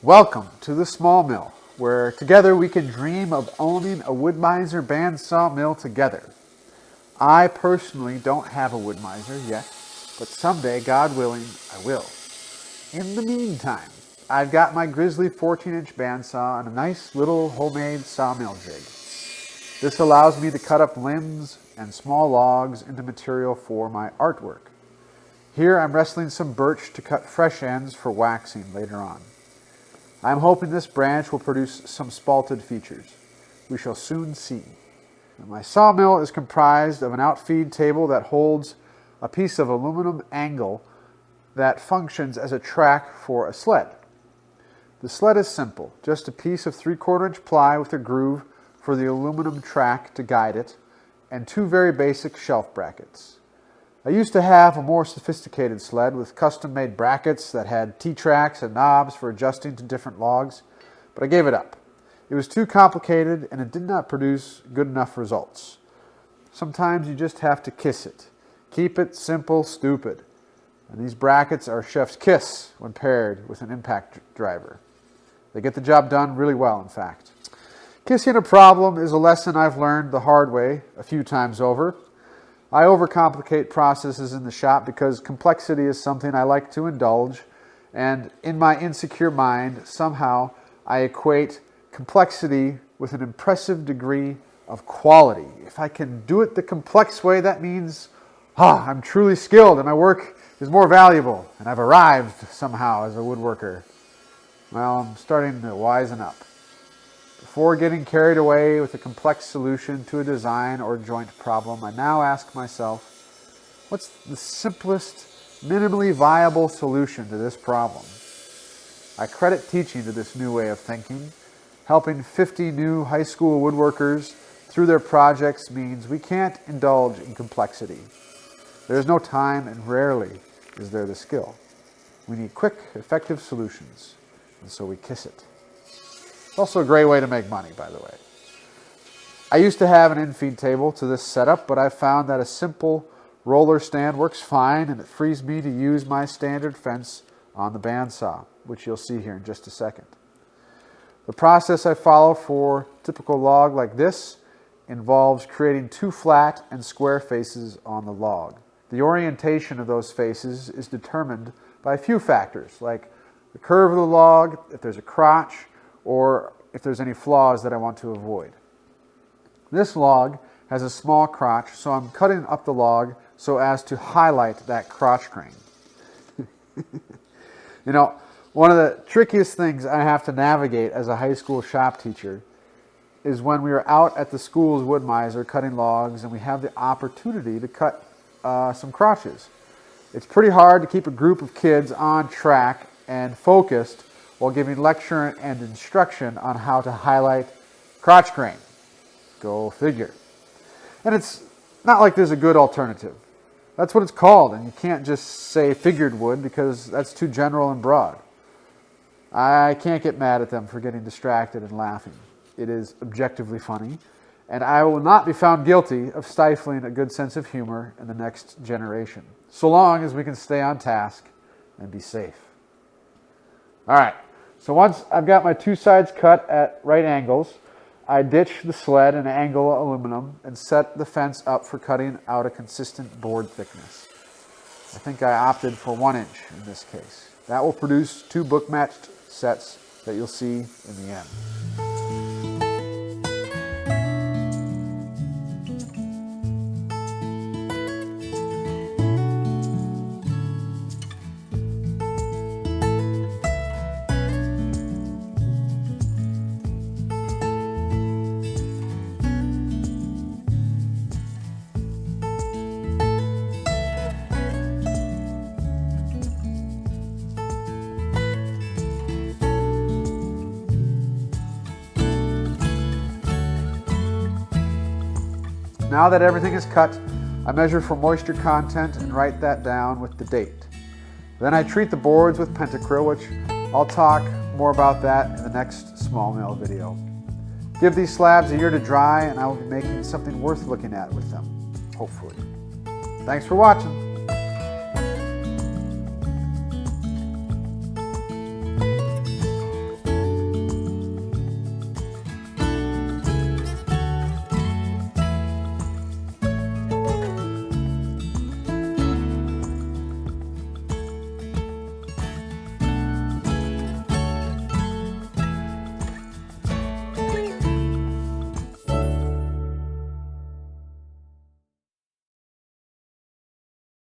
Welcome to the small mill, where together we can dream of owning a Woodmizer bandsaw mill together. I personally don't have a Woodmizer yet, but someday, God willing, I will. In the meantime, I've got my Grizzly 14-inch bandsaw and a nice little homemade sawmill jig. This allows me to cut up limbs and small logs into material for my artwork. Here I'm wrestling some birch to cut fresh ends for waxing later on. I'm hoping this branch will produce some spalted features. We shall soon see. My sawmill is comprised of an outfeed table that holds a piece of aluminum angle that functions as a track for a sled. The sled is simple, just a piece of 3/4-inch ply with a groove for the aluminum track to guide it, and two very basic shelf brackets. I used to have a more sophisticated sled with custom-made brackets that had T-tracks and knobs for adjusting to different logs, but I gave it up. It was too complicated and it did not produce good enough results. Sometimes you just have to kiss it. Keep it simple, stupid. And these brackets are chef's kiss when paired with an impact driver. They get the job done really well, in fact. Kissing a problem is a lesson I've learned the hard way a few times over. I overcomplicate processes in the shop because complexity is something I like to indulge, and in my insecure mind, somehow I equate complexity with an impressive degree of quality. If I can do it the complex way, that means, I'm truly skilled and my work is more valuable, and I've arrived somehow as a woodworker. Well, I'm starting to wisen up. Before getting carried away with a complex solution to a design or joint problem, I now ask myself, what's the simplest, minimally viable solution to this problem? I credit teaching to this new way of thinking. Helping 50 new high school woodworkers through their projects means we can't indulge in complexity. There is no time, and rarely is there the skill. We need quick, effective solutions, and so we kiss it. It's also a great way to make money, by the way. I used to have an in-feed table to this setup, but I found that a simple roller stand works fine, and it frees me to use my standard fence on the bandsaw, which you'll see here in just a second. The process I follow for a typical log like this involves creating two flat and square faces on the log. The orientation of those faces is determined by a few factors, like the curve of the log, if there's a crotch, or if there's any flaws that I want to avoid. This log has a small crotch, so I'm cutting up the log so as to highlight that crotch grain. You know, one of the trickiest things I have to navigate as a high school shop teacher is when we are out at the school's Woodmizer cutting logs and we have the opportunity to cut some crotches. It's pretty hard to keep a group of kids on track and focused while giving lecture and instruction on how to highlight crotch grain. Go figure. And it's not like there's a good alternative. That's what it's called, and you can't just say figured wood because that's too general and broad. I can't get mad at them for getting distracted and laughing. It is objectively funny, and I will not be found guilty of stifling a good sense of humor in the next generation, so long as we can stay on task and be safe. All right, so once I've got my two sides cut at right angles, I ditch the sled and angle aluminum and set the fence up for cutting out a consistent board thickness. I think I opted for 1 inch in this case. That will produce two book-matched sets that you'll see in the end. Now that everything is cut, I measure for moisture content and write that down with the date. Then I treat the boards with pentacryl, which I'll talk more about that in the next small mill video. Give these slabs a year to dry and I will be making something worth looking at with them, hopefully. Thanks for watching.